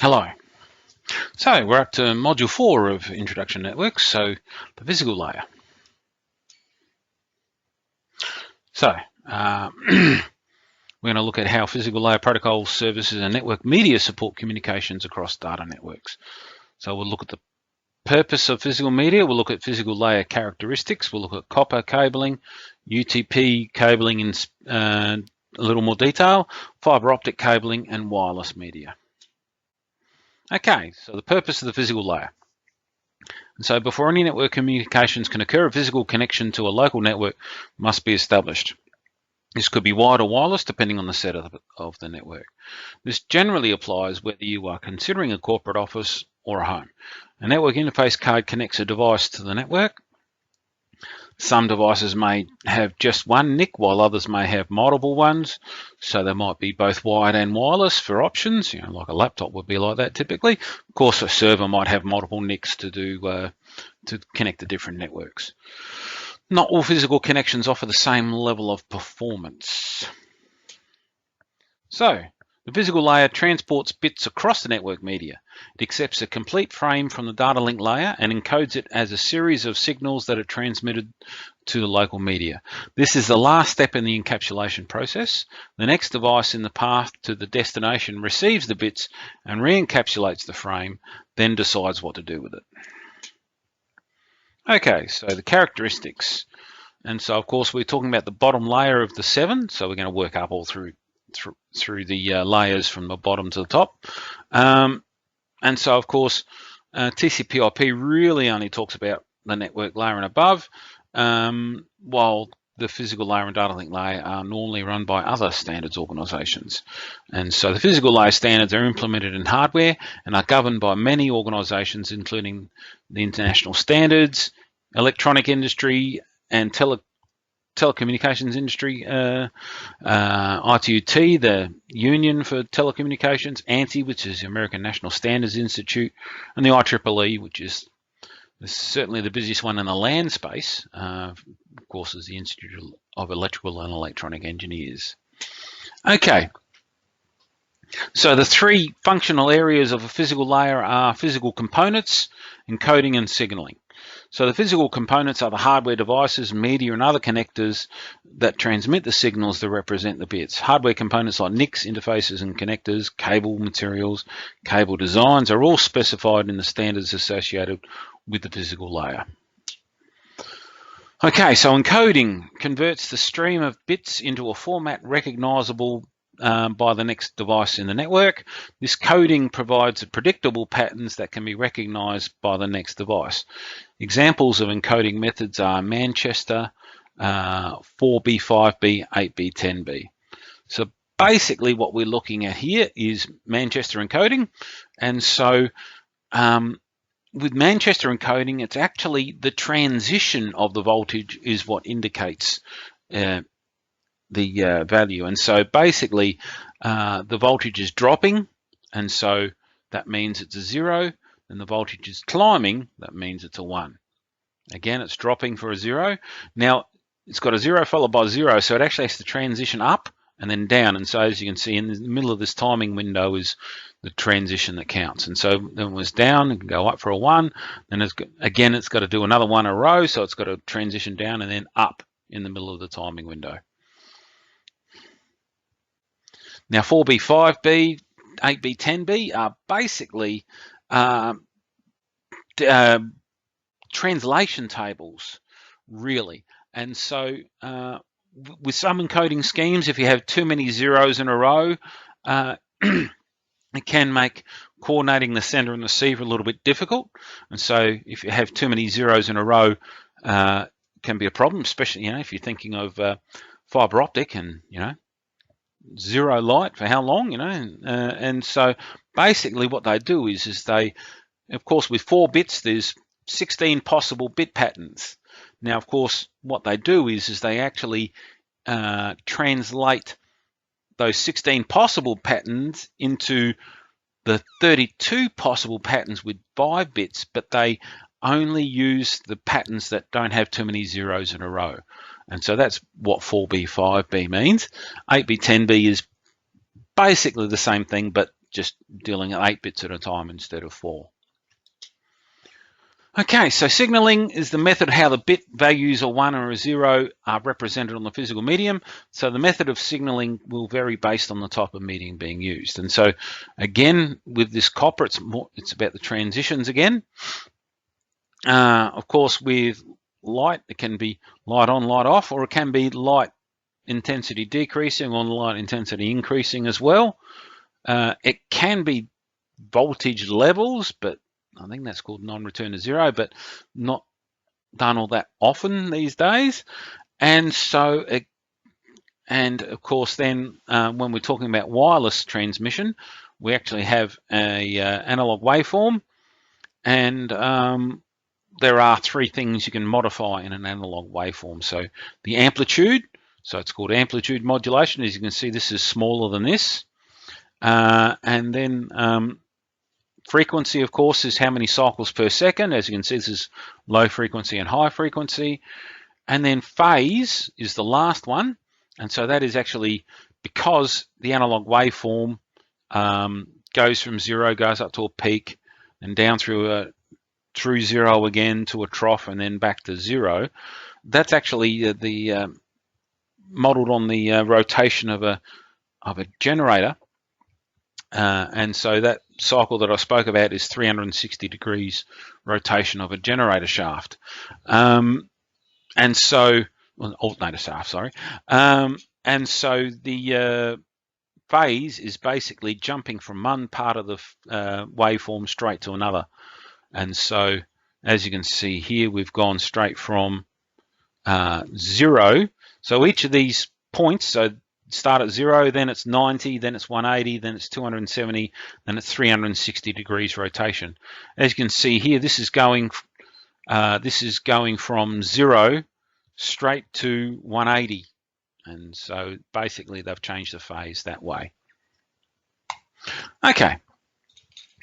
Hello. So we're up to module 4 of Introduction Networks, so the physical layer. So we're going to look at how physical layer protocols, services and network media support communications across data networks. So we'll look at the purpose of physical media, we'll look at physical layer characteristics, we'll look at copper cabling, UTP cabling in a little more detail, fiber optic cabling and wireless media. Okay, so the purpose of the physical layer. And so before any network communications can occur, a physical connection to a local network must be established. This could be wired or wireless, depending on the setup of the network. This generally applies whether you are considering a corporate office or a home. A network interface card connects a device to the network. Some devices may have just one NIC, while others may have multiple ones. So they might be both wired and wireless for options. Like a laptop would be like that typically. Of course, a server might have multiple NICs to connect to different networks. Not all physical connections offer the same level of performance. So the physical layer transports bits across the network media. It accepts a complete frame from the data link layer and encodes it as a series of signals that are transmitted to the local media. This is the last step in the encapsulation process. The next device in the path to the destination receives the bits and re-encapsulates the frame, then decides what to do with it. Okay, so the characteristics. And so, of course, we're talking about the bottom layer of the 7. So we're going to work up all through the layers from the bottom to the top. And so, of course, TCP/IP really only talks about the network layer and above, while the physical layer and data link layer are normally run by other standards organizations. And so the physical layer standards are implemented in hardware and are governed by many organizations, including the international standards, electronic industry, and telecommunications industry, ITU-T, the Union for Telecommunications, ANSI, which is the American National Standards Institute, and the IEEE, which is certainly the busiest one in the LAN space, of course, is the Institute of Electrical and Electronic Engineers. Okay, so the 3 functional areas of a physical layer are physical components, encoding and signaling. So the physical components are the hardware devices, media and other connectors that transmit the signals that represent the bits. Hardware components like NICs, interfaces and connectors, cable materials, cable designs are all specified in the standards associated with the physical layer. Okay, so encoding converts the stream of bits into a format recognizable by the next device in the network. This coding provides predictable patterns that can be recognized by the next device. Examples of encoding methods are Manchester, 4B, 5B, 8B, 10B. So basically what we're looking at here is Manchester encoding. And so with Manchester encoding, it's actually the transition of the voltage is what indicates the value. And so basically the voltage is dropping, and so that means it's a 0, and the voltage is climbing, that means it's a 1. Again, it's dropping for a 0. Now it's got a 0 followed by 0, so it actually has to transition up and then down. And so as you can see, in the middle of this timing window is the transition that counts. And so then it was down, it can go up for a 1, then it's got to do another 1 in a row, so it's got to transition down and then up in the middle of the timing window. Now 4B, 5B, 8B, 10B are basically translation tables, really. And so with some encoding schemes, if you have too many zeros in a row, it can make coordinating the sender and the receiver a little bit difficult. And so if you have too many zeros in a row, it can be a problem, especially if you're thinking of fiber optic and 0 light for how long, and so basically what they do is they, of course, with 4 bits, there's 16 possible bit patterns. Now, of course, what they do is they actually translate those 16 possible patterns into the 32 possible patterns with 5 bits, but they only use the patterns that don't have too many zeros in a row. And so that's what 4B, 5B means. 8B, 10B is basically the same thing, but just dealing at 8 bits at a time instead of 4. Okay, so signaling is the method how the bit values a 1 or a 0 are represented on the physical medium. So the method of signaling will vary based on the type of medium being used. And so again, with this copper, it's about the transitions again. Of course, with light, it can be light on, light off, or it can be light intensity decreasing or light intensity increasing as well. It can be voltage levels, but I think that's called non-return to zero, but not done all that often these days. And so, and of course, then when we're talking about wireless transmission, we actually have a analog waveform, and there are 3 things you can modify in an analog waveform. So the amplitude, so it's called amplitude modulation. As you can see, this is smaller than this. And then frequency, of course, is how many cycles per second. As you can see, this is low frequency and high frequency. And then phase is the last one. And so that is actually because the analog waveform goes from 0, goes up to a peak, and down through 0 again to a trough, and then back to 0. That's actually modeled on the rotation of a generator. And so that cycle that I spoke about is 360 degrees rotation of a generator shaft. And so, well, alternator shaft, sorry. And so the phase is basically jumping from one part of the waveform straight to another. And so, as you can see here, we've gone straight from 0. So each of these points, so start at 0, then it's 90, then it's 180, then it's 270, then it's 360 degrees rotation. As you can see here, this is going from 0 straight to 180, and so basically they've changed the phase that way. Okay,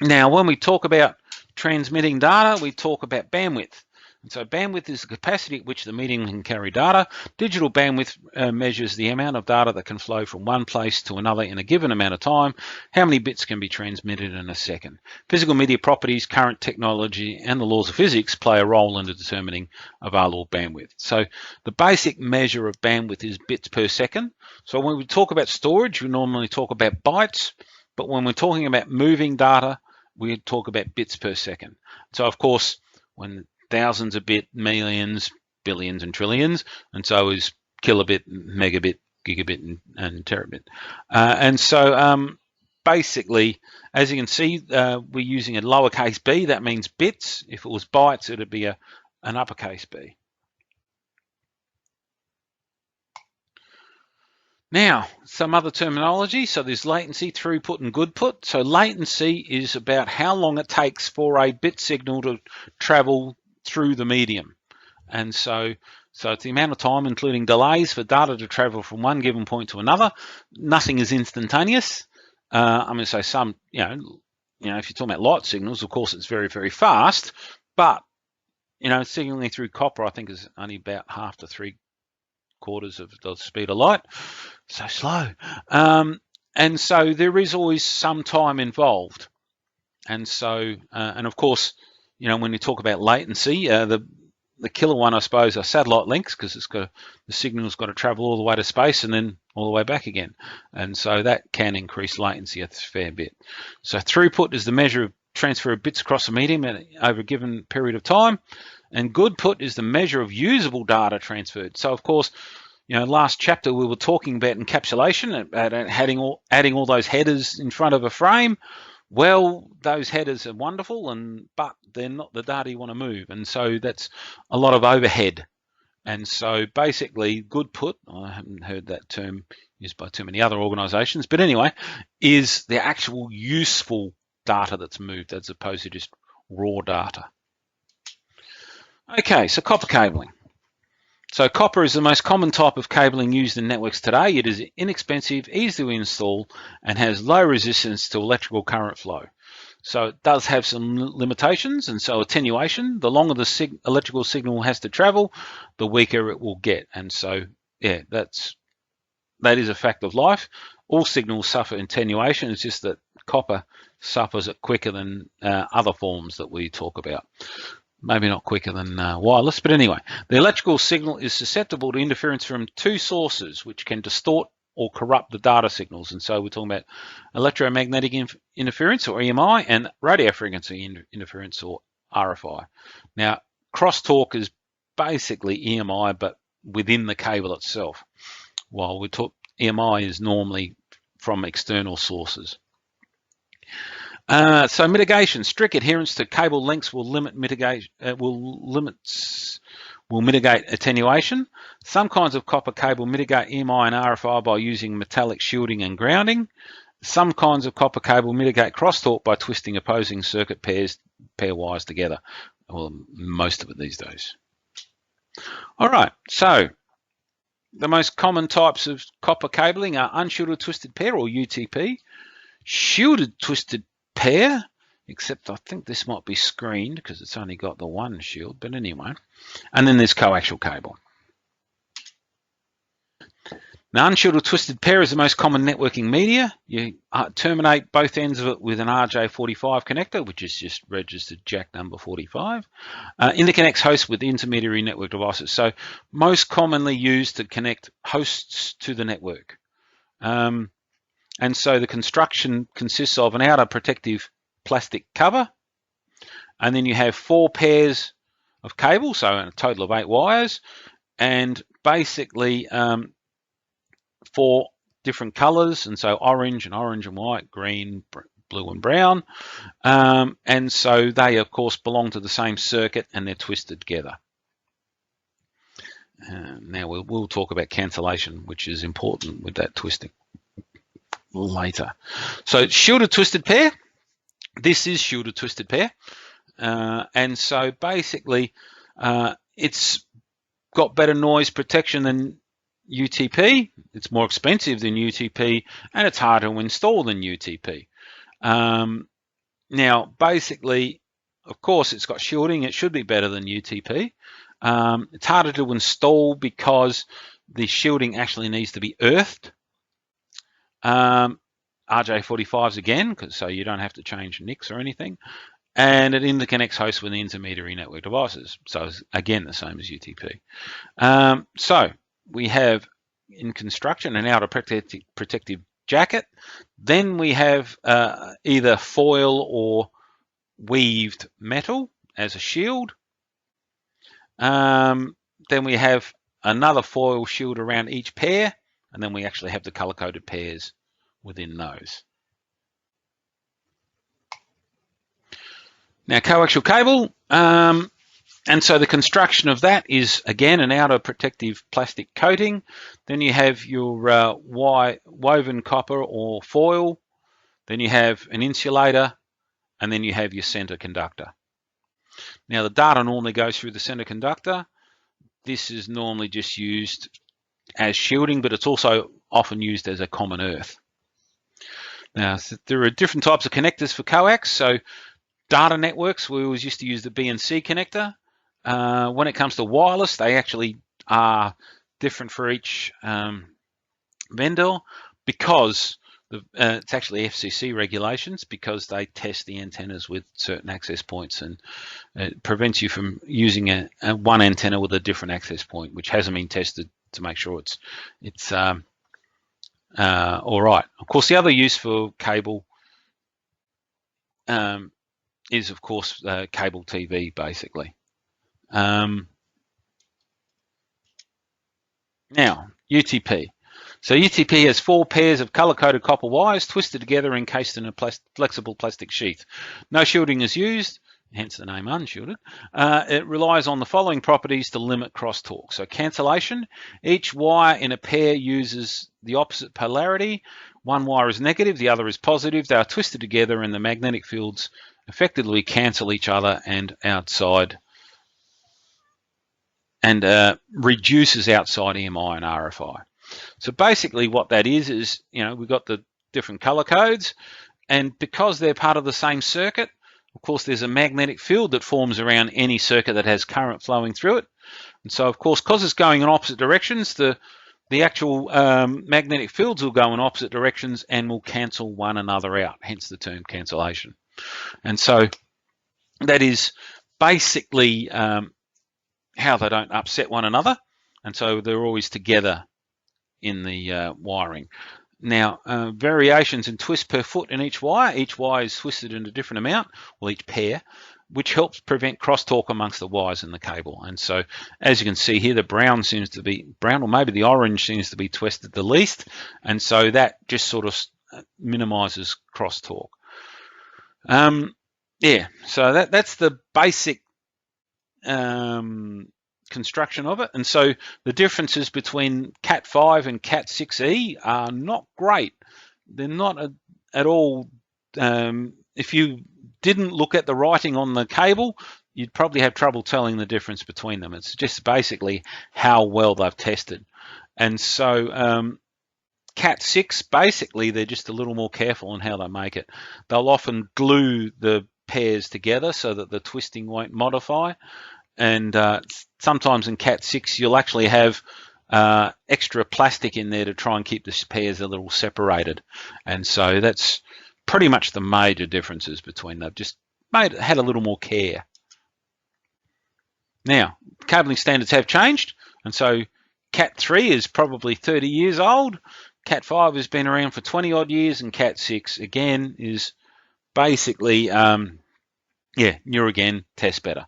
now when we talk about transmitting data, we talk about bandwidth. And so bandwidth is the capacity at which the medium can carry data. Digital bandwidth measures the amount of data that can flow from one place to another in a given amount of time. How many bits can be transmitted in a second? Physical media properties, current technology, and the laws of physics play a role in determining available bandwidth. So the basic measure of bandwidth is bits per second. So when we talk about storage, we normally talk about bytes, but when we're talking about moving data, we talk about bits per second. So of course, when thousands of bit, millions, billions, and trillions, and so is kilobit, megabit, gigabit, and terabit. And so basically, as you can see, we're using a lowercase b. That means bits. If it was bytes, it would be an uppercase b. Now, some other terminology. So there's latency, throughput, and goodput. So latency is about how long it takes for a bit signal to travel through the medium. And so it's the amount of time, including delays, for data to travel from one given point to another. Nothing is instantaneous. I'm going to say some, you know, if you're talking about light signals, of course, it's very, very fast. But, signaling through copper, I think, is only about half to 3/4 of the speed of light. So slow. And so there is always some time involved. And so, and of course, when you talk about latency, the killer one, I suppose, are satellite links, because the signal's got to travel all the way to space and then all the way back again. And so that can increase latency a fair bit. So throughput is the measure of transfer of bits across a medium over a given period of time. And goodput is the measure of usable data transferred. So of course, last chapter we were talking about encapsulation, adding all those headers in front of a frame. Well, those headers are wonderful, but they're not the data you want to move, and so that's a lot of overhead. And so basically, goodput, I haven't heard that term used by too many other organisations, but anyway, is the actual useful data that's moved as opposed to just raw data. Okay, so copper cabling. So copper is the most common type of cabling used in networks today. It is inexpensive, easy to install, and has low resistance to electrical current flow. So it does have some limitations, and so attenuation. The longer the electrical signal has to travel, the weaker it will get. And so, yeah, that is a fact of life. All signals suffer attenuation. It's just that copper suffers it quicker than other forms that we talk about. Maybe not quicker than wireless, but anyway, the electrical signal is susceptible to interference from two sources, which can distort or corrupt the data signals. And so we're talking about electromagnetic interference, or EMI, and radio frequency interference, or RFI. Now, crosstalk is basically EMI, but within the cable itself, while we talk EMI is normally from external sources. So mitigation, strict adherence to cable lengths will mitigate attenuation. Some kinds of copper cable mitigate EMI and RFI by using metallic shielding and grounding. Some kinds of copper cable mitigate crosstalk by twisting opposing circuit pair wires together. Well, most of it these days. All right, so the most common types of copper cabling are unshielded twisted pair, or UTP, shielded twisted pair, except I think this might be screened because it's only got the one shield, but anyway. And then there's coaxial cable. Now, unshielded twisted pair is the most common networking media. You terminate both ends of it with an RJ45 connector, which is just registered jack number 45. Interconnects hosts with intermediary network devices. So most commonly used to connect hosts to the network. And so the construction consists of an outer protective plastic cover, and then you have 4 pairs of cable, so a total of 8 wires, and basically 4 different colors, and so orange and white, green, blue and brown, and so they of course belong to the same circuit and they're twisted together. Now we'll talk about cancellation, which is important with that twisting later. So shielded twisted pair, this is shielded twisted pair, and so basically it's got better noise protection than UTP, it's more expensive than UTP, and it's harder to install than UTP. Now basically, of course, it's got shielding, it should be better than UTP. It's harder to install because the shielding actually needs to be earthed. RJ45s again, so you don't have to change NICs or anything, and it interconnects hosts with intermediary network devices, so again the same as UTP. So we have in construction an outer protective jacket, then we have either foil or weaved metal as a shield, then we have another foil shield around each pair, and then we actually have the color-coded pairs within those. Now coaxial cable, and so the construction of that is again an outer protective plastic coating. Then you have your woven copper or foil, then you have an insulator, and then you have your center conductor. Now the data normally goes through the center conductor. This is normally just used as shielding, but it's also often used as a common earth. Now, there are different types of connectors for coax. So data networks, we always used to use the BNC connector. When it comes to wireless, they actually are different for each vendor because it's actually FCC regulations, because they test the antennas with certain access points, and it prevents you from using one antenna with a different access point, which hasn't been tested to make sure it's all right. Of course, the other use for cable is, of course, cable TV, basically. Now, UTP. So UTP has 4 pairs of color-coded copper wires twisted together, encased in a flexible plastic sheath. No shielding is used, hence the name unshielded. It relies on the following properties to limit crosstalk. So cancellation, each wire in a pair uses the opposite polarity. One wire is negative, the other is positive. They are twisted together and the magnetic fields effectively cancel each other and reduces outside EMI and RFI. So basically what that is, you know, we've got the different color codes, and because they're part of the same circuit, of course, there's a magnetic field that forms around any circuit that has current flowing through it. And so, of course, because it's going in opposite directions, the the actual magnetic fields will go in opposite directions and will cancel one another out, hence the term cancellation. And so that is basically how they don't upset one another, and so they're always together in the wiring. Now, variations in twist per foot in each wire is twisted in a different amount, well, each pair, which helps prevent crosstalk amongst the wires in the cable. And so, as you can see here, the brown seems to be, brown or maybe the orange seems to be twisted the least, and so that just sort of minimizes crosstalk. Yeah, so that's the basic construction of it. And so the differences between Cat 5 and Cat 6e are not great. They're not at all. If you didn't look at the writing on the cable, you'd probably have trouble telling the difference between them. It's just basically how well they've tested. And so Cat 6, basically, they're just a little more careful on how they make it. They'll often glue the pairs together so that the twisting won't modify. And sometimes in Cat 6, you'll actually have extra plastic in there to try and keep the pairs a little separated. And so that's pretty much the major differences between them. Just had a little more care. Now, cabling standards have changed. And so Cat 3 is probably 30 years old. Cat 5 has been around for 20 odd years. And Cat 6, again, is basically, newer again, tests better.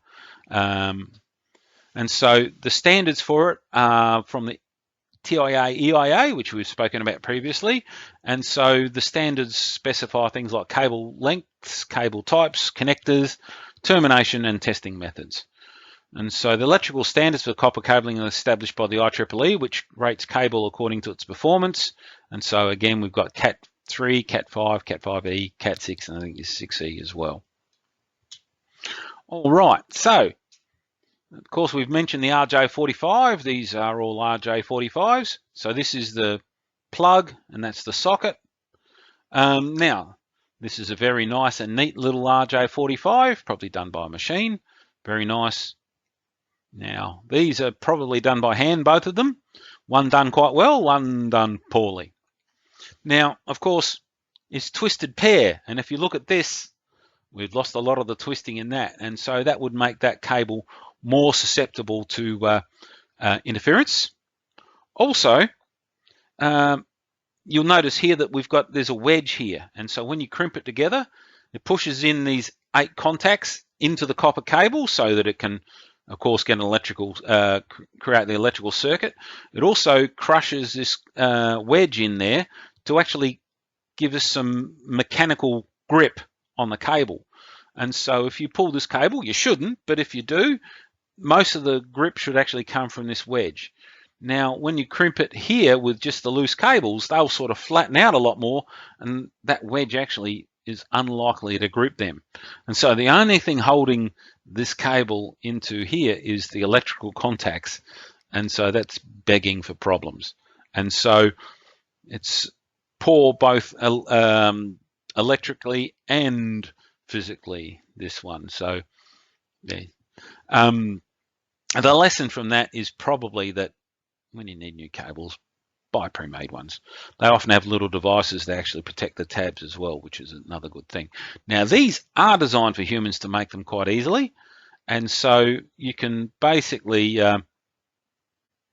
And so the standards for it are from the TIA EIA, which we've spoken about previously. And so the standards specify things like cable lengths, cable types, connectors, termination, and testing methods. And so the electrical standards for copper cabling are established by the IEEE, which rates cable according to its performance. And so again, we've got Cat 3, Cat 5, Cat 5e, Cat 6, and I think it's 6e as well. All right, so of course we've mentioned the RJ45. These are all RJ45s. So this is the plug and that's the socket. Now, this is a very nice and neat little RJ45, probably done by a machine. Very nice. Now, these are probably done by hand, both of them. One done quite well, one done poorly. Now, of course, it's twisted pair, and if you look at this, we've lost a lot of the twisting in that, and so that would make that cable more susceptible to interference. Also, you'll notice here that there's a wedge here, and so when you crimp it together, it pushes in these 8 contacts into the copper cable so that it can, of course, get an electrical, create the electrical circuit. It also crushes this wedge in there to actually give us some mechanical grip on the cable. And so if you pull this cable, you shouldn't, but if you do, most of the grip should actually come from this wedge. Now, when you crimp it here with just the loose cables, they'll sort of flatten out a lot more, and that wedge actually is unlikely to grip them. And so the only thing holding this cable into here is the electrical contacts, and so that's begging for problems. And so it's poor both electrically and physically, this one. So yeah. The lesson from that is probably that when you need new cables, buy pre-made ones. They often have little devices that actually protect the tabs as well, which is another good thing. Now, these are designed for humans to make them quite easily, and so you can basically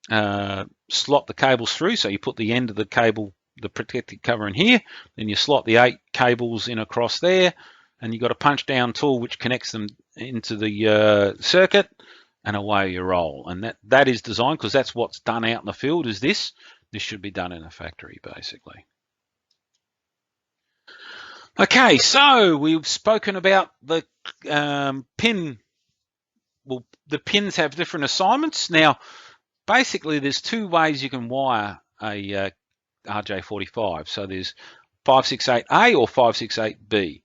slot the cables through. So you put the end of the cable, the protected cover in here, then you slot the 8 cables in across there, and you've got a punch down tool which connects them into the circuit, and away you roll. And that is designed, because that's what's done out in the field, is this. This should be done in a factory, basically. Okay, so we've spoken about the pin. Well, the pins have different assignments. Now, basically, there's 2 ways you can wire a RJ45. So there's 568A or 568B.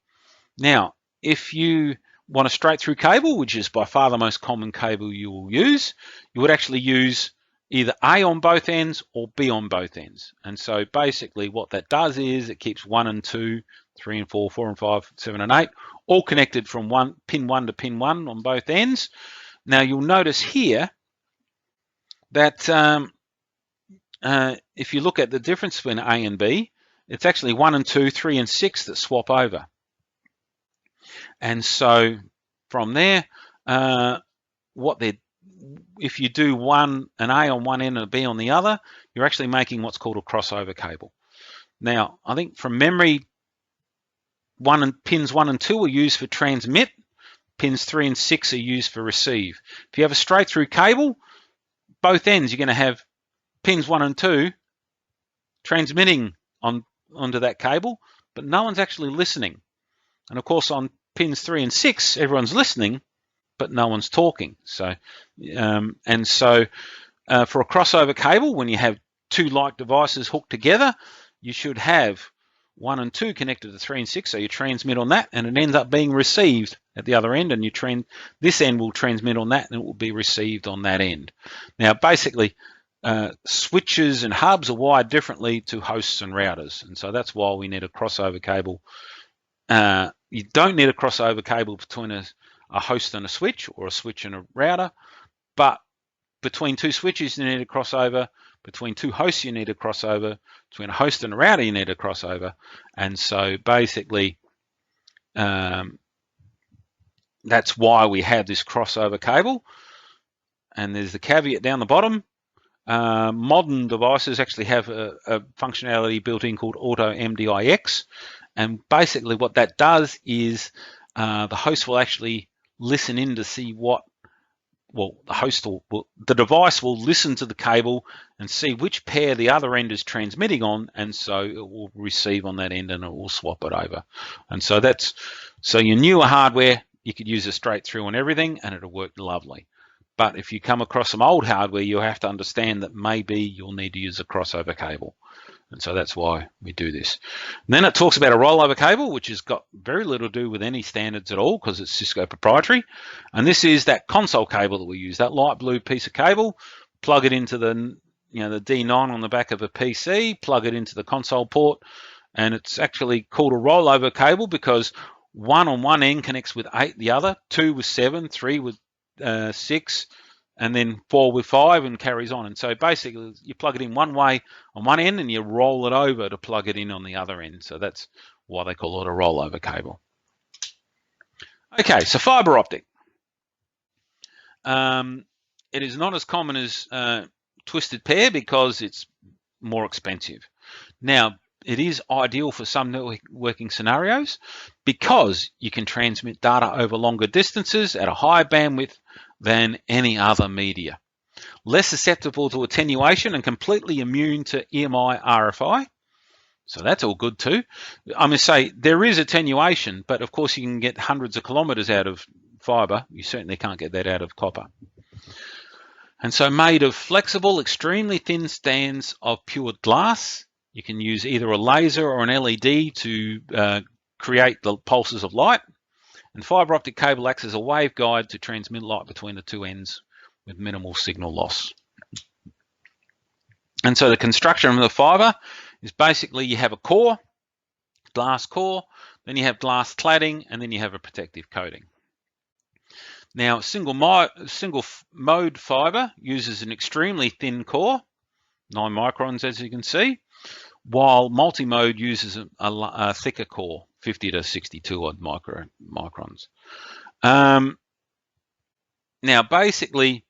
Now, if you want a straight through cable, which is by far the most common cable you will use, you would actually use either A on both ends or B on both ends. And so basically what that does is it keeps 1 and 2, 3 and 4, 4 and 5, 7 and 8, all connected from pin 1 to pin 1 on both ends. Now you'll notice here that if you look at the difference between A and B, it's actually 1 and 2, 3 and 6 that swap over. And so from there, if you do an A on one end and a B on the other, you're actually making what's called a crossover cable. Now, I think from memory, pins 1 and 2 are used for transmit. Pins 3 and 6 are used for receive. If you have a straight through cable, both ends you're going to have pins 1 and 2 transmitting onto that cable, but no one's actually listening. And of course, on pins 3 and 6, everyone's listening, but no one's talking. So, for a crossover cable, when you have two like devices hooked together, you should have 1 and 2 connected to 3 and 6, so you transmit on that, and it ends up being received at the other end, and this end will transmit on that, and it will be received on that end. Now, basically, switches and hubs are wired differently to hosts and routers, and so that's why we need a crossover cable. You don't need a crossover cable between a host and a switch, or a switch and a router, but between two switches you need a crossover, between two hosts you need a crossover, between a host and a router you need a crossover. And so basically that's why we have this crossover cable. And there's the caveat down the bottom. Modern devices actually have a functionality built in called Auto MDIX, and basically what that does is the host will actually listen in to see the device will listen to the cable and see which pair the other end is transmitting on, and so it will receive on that end and it will swap it over. And so your newer hardware, you could use a straight through on everything and it'll work lovely. But if you come across some old hardware, you have to understand that maybe you'll need to use a crossover cable. And so that's why we do this. And then it talks about a rollover cable, which has got very little to do with any standards at all because it's Cisco proprietary. And this is that console cable that we use, that light blue piece of cable. Plug it into the D9 on the back of a PC, plug it into the console port, and it's actually called a rollover cable because 1 on one end connects with 8 the other, 2 with 7, 3 with 6, and then 4 with 5, and carries on. And so basically you plug it in one way on one end and you roll it over to plug it in on the other end. So that's why they call it a rollover cable. Okay, so fiber optic. It is not as common as twisted pair because it's more expensive. Now, it is ideal for some networking scenarios because you can transmit data over longer distances at a higher bandwidth than any other media. Less susceptible to attenuation and completely immune to EMI RFI. So that's all good too. I must say there is attenuation, but of course you can get hundreds of kilometers out of fiber. You certainly can't get that out of copper. And so made of flexible, extremely thin strands of pure glass. You can use either a laser or an LED to create the pulses of light. And fiber optic cable acts as a waveguide to transmit light between the two ends with minimal signal loss. And so the construction of the fiber is basically you have a core, glass core, then you have glass cladding, and then you have a protective coating. Now, single mode fiber uses an extremely thin core, 9 microns as you can see, while multi-mode uses a thicker core, 50 to 62 odd microns. Now, basically,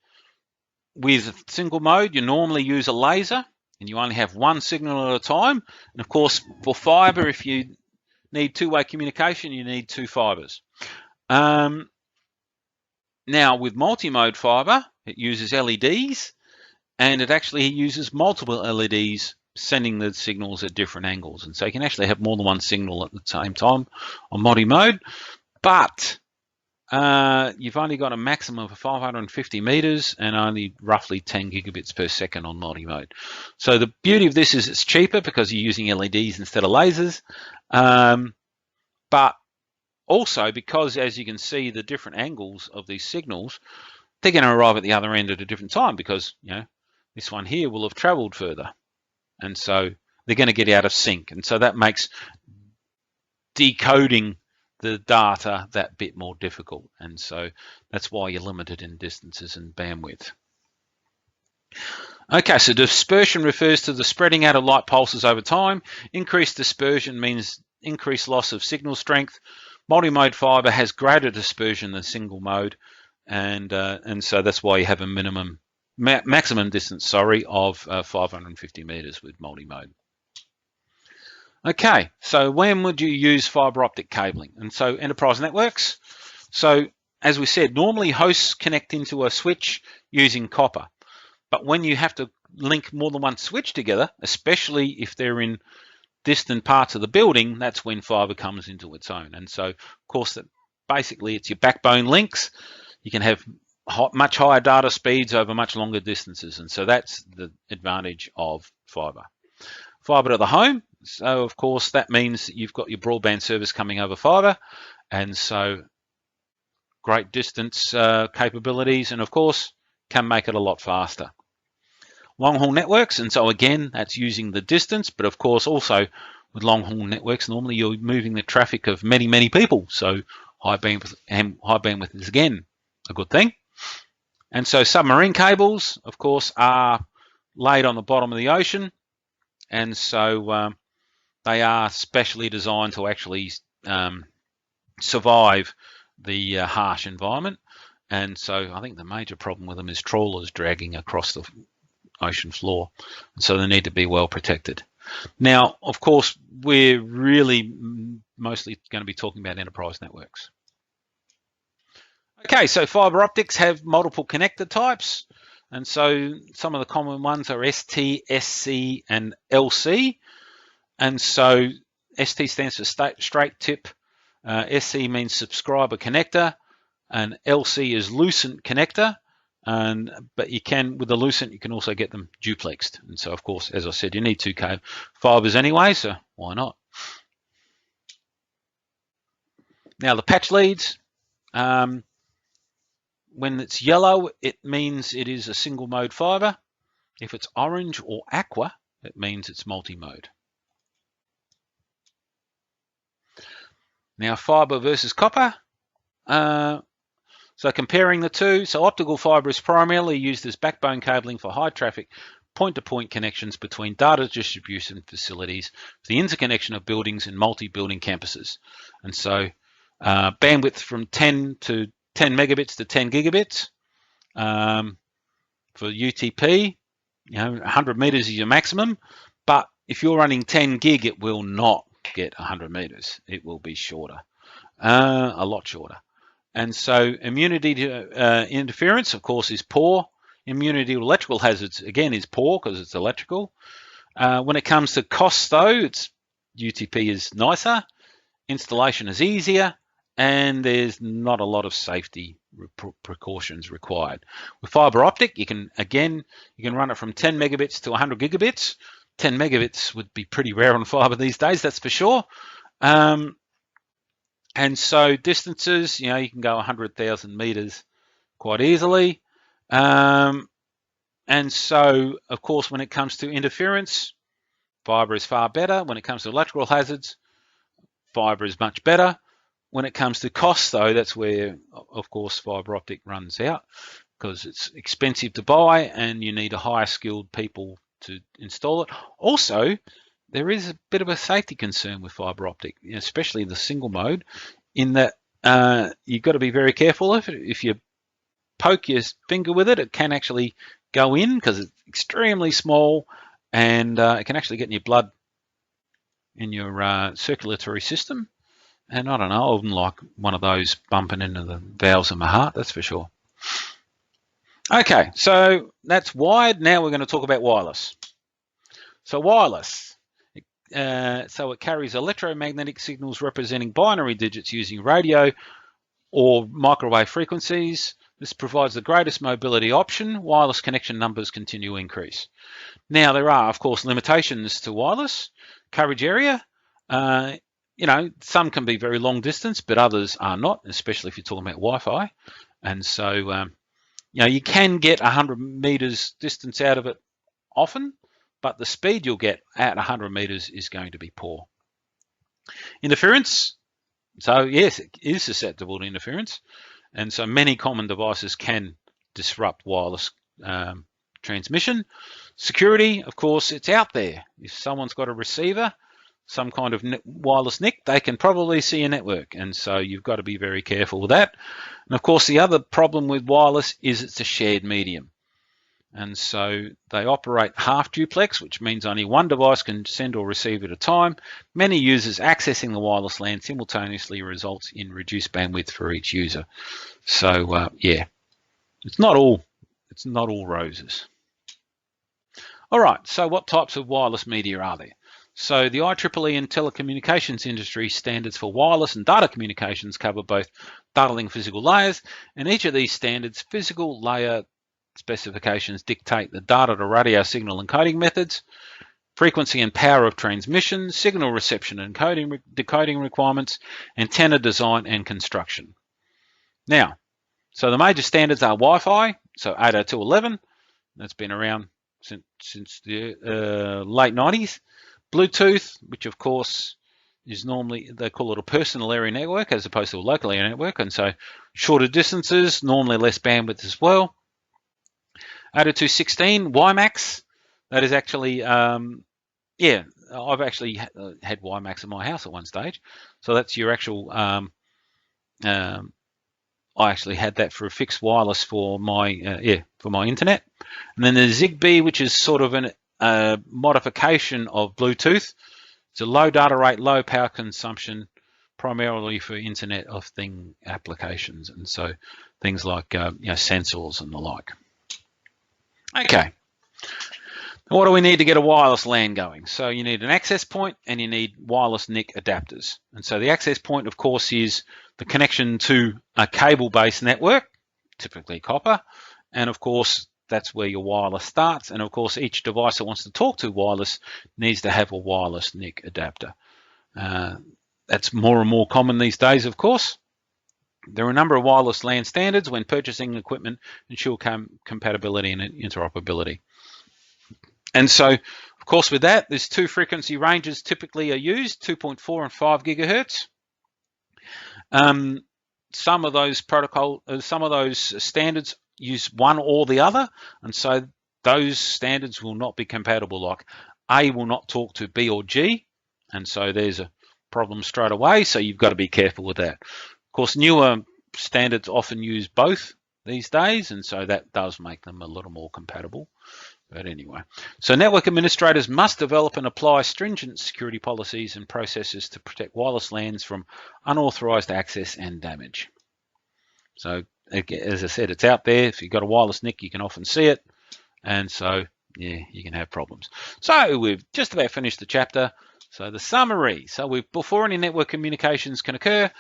with single mode, you normally use a laser, and you only have one signal at a time. And of course, for fiber, if you need two-way communication, you need 2 fibers. Now, with multi-mode fiber, it uses LEDs, and it actually uses multiple LEDs sending the signals at different angles. And so you can actually have more than one signal at the same time on multi-mode, but you've only got a maximum of 550 meters and only roughly 10 gigabits per second on multi-mode. So the beauty of this is it's cheaper because you're using LEDs instead of lasers, but also because, as you can see, the different angles of these signals, they're going to arrive at the other end at a different time because, this one here will have traveled further. And so they're going to get out of sync. And so that makes decoding the data that bit more difficult. And so that's why you're limited in distances and bandwidth. Okay, so dispersion refers to the spreading out of light pulses over time. Increased dispersion means increased loss of signal strength. Multi-mode fibre has greater dispersion than single mode, and so that's why you have a maximum distance, of 550 meters with multi-mode. Okay, so when would you use fibre optic cabling? And so enterprise networks. So as we said, normally hosts connect into a switch using copper. But when you have to link more than one switch together, especially if they're in distant parts of the building, that's when fibre comes into its own. And so, of course, basically it's your backbone links. You can have much higher data speeds over much longer distances. And so that's the advantage of fibre. Fibre to the home. So, of course, that means that you've got your broadband service coming over fibre. And so great distance capabilities, and, of course, can make it a lot faster. Long-haul networks, and so again, that's using the distance, but of course also with long-haul networks, normally you're moving the traffic of many, many people, so high bandwidth is again a good thing. And so submarine cables, of course, are laid on the bottom of the ocean, and so they are specially designed to actually survive the harsh environment. And so I think the major problem with them is trawlers dragging across the ocean floor, so they need to be well protected. Now, of course, we're really mostly going to be talking about enterprise networks. Okay, so fiber optics have multiple connector types, and so some of the common ones are ST, SC, and LC. And so ST stands for straight tip, SC means subscriber connector, and LC is lucent connector. But you can, with the lucent, you can also get them duplexed. And so, of course, as I said, you need 2K fibers anyway, so why not? Now, the patch leads, when it's yellow, it means it is a single mode fiber. If it's orange or aqua, it means it's multi-mode. Now, fiber versus copper. So comparing the two, so optical fibre is primarily used as backbone cabling for high traffic point-to-point connections between data distribution facilities for the interconnection of buildings and multi-building campuses. And so bandwidth from 10 megabits to 10 gigabits. For UTP, 100 meters is your maximum, but if you're running 10 gig, it will not get 100 meters. It will be shorter, a lot shorter. And so immunity to interference, of course, is poor. Immunity to electrical hazards, again, is poor because it's electrical. When it comes to costs, though, UTP is nicer, installation is easier, and there's not a lot of safety precautions required. With fiber optic, you can run it from 10 megabits to 100 gigabits. 10 megabits would be pretty rare on fiber these days, that's for sure. And so distances, you can go 100,000 meters quite easily. And so, of course, when it comes to interference, fiber is far better. When it comes to electrical hazards, fiber is much better. When it comes to costs, though, that's where, of course, fiber optic runs out because it's expensive to buy and you need a higher skilled people to install it. Also, there is a bit of a safety concern with fiber optic, especially the single mode, in that you've got to be very careful. If you poke your finger with it, it can actually go in because it's extremely small, and it can actually get in your blood, in your circulatory system. And I don't know, I wouldn't like one of those bumping into the valves of my heart, that's for sure. Okay, so that's wired. Now we're going to talk about wireless. So wireless. So it carries electromagnetic signals representing binary digits using radio or microwave frequencies. This provides the greatest mobility option. Wireless connection numbers continue to increase. Now, there are, of course, limitations to wireless. Coverage area, some can be very long distance, but others are not, especially if you're talking about Wi-Fi. And so, you can get 100 meters distance out of it often, but the speed you'll get at 100 meters is going to be poor. Interference. So yes, it is susceptible to interference. And so many common devices can disrupt wireless transmission. Security, of course, it's out there. If someone's got a receiver, some kind of wireless NIC, they can probably see a network, and so you've got to be very careful with that. And of course, the other problem with wireless is it's a shared medium, and so they operate half duplex, which means only one device can send or receive at a time. Many users accessing the wireless LAN simultaneously results in reduced bandwidth for each user. So yeah, it's not all roses. All right, so what types of wireless media are there? So the IEEE and telecommunications industry standards for wireless and data communications cover both data link physical layers, and each of these standards physical layer specifications dictate the data to radio signal encoding methods, frequency and power of transmission, signal reception and decoding requirements, antenna design and construction. Now, so the major standards are Wi-Fi, so 802.11, that's been around since the late 90s. Bluetooth, which of course is normally, they call it a personal area network as opposed to a local area network, and so shorter distances, normally less bandwidth as well. 802.16 WiMAX, that is actually, yeah, I've actually had WiMAX in my house at one stage. So that's your actual, I actually had that for a fixed wireless for my, for my internet. And then there's Zigbee, which is sort of a modification of Bluetooth. It's a low data rate, low power consumption, primarily for Internet of Things applications, and so things like sensors and the like. Okay, what do we need to get a wireless LAN going? So you need an access point and you need wireless NIC adapters. And so the access point, of course, is the connection to a cable-based network, typically copper, and of course that's where your wireless starts. And of course each device that wants to talk to wireless needs to have a wireless NIC adapter. That's more and more common these days, of course. There are a number of wireless LAN standards when purchasing equipment, ensure compatibility and interoperability. And so, of course, with that, there's two frequency ranges typically are used, 2.4 and 5 gigahertz. Some of those standards use one or the other, and so those standards will not be compatible. Like A will not talk to B or G, and so there's a problem straight away. So you've got to be careful with that. Of course, newer standards often use both these days, and so that does make them a little more compatible. But anyway, so network administrators must develop and apply stringent security policies and processes to protect wireless LANs from unauthorized access and damage. So as I said, it's out there. If you've got a wireless NIC, you can often see it, and so yeah, you can have problems. So we've just about finished the chapter. So the summary. So before any network communications can occur,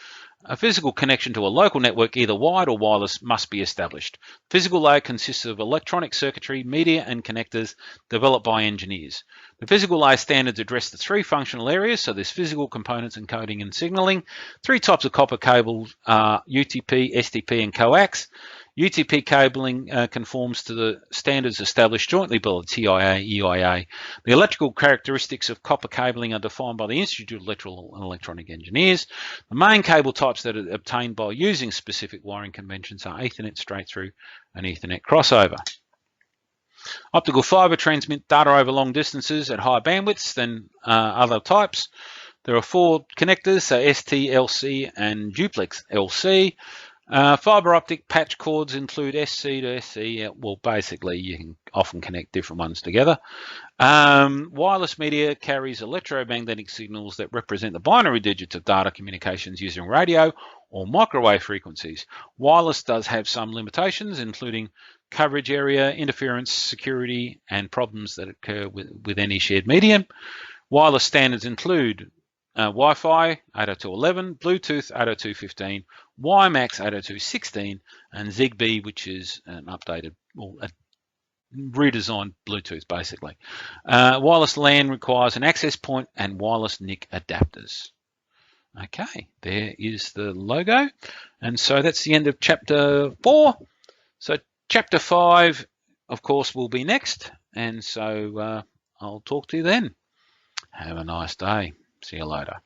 a physical connection to a local network, either wired or wireless, must be established. Physical layer consists of electronic circuitry, media, and connectors developed by engineers. The physical layer standards address the three functional areas, so there's physical components, encoding and signaling. Three types of copper cables are UTP, SDP, and coax. UTP cabling conforms to the standards established jointly by the TIA, EIA. The electrical characteristics of copper cabling are defined by the Institute of Electrical and Electronic Engineers. The main cable types that are obtained by using specific wiring conventions are Ethernet straight through and Ethernet crossover. Optical fiber transmit data over long distances at higher bandwidths than other types. There are four connectors, so ST, LC, and duplex LC. Fiber optic patch cords include SC to SC. Well, basically, you can often connect different ones together. Wireless media carries electromagnetic signals that represent the binary digits of data communications using radio or microwave frequencies. Wireless does have some limitations, including coverage area, interference, security, and problems that occur with any shared medium. Wireless standards include Wi-Fi 802.11, Bluetooth 802.15, WiMAX 802.16, and Zigbee, which is an updated or a redesigned Bluetooth, basically. Wireless LAN requires an access point and wireless NIC adapters. Okay, there is the logo. And so that's the end of chapter 4. So chapter 5, of course, will be next. And so I'll talk to you then. Have a nice day. See you later.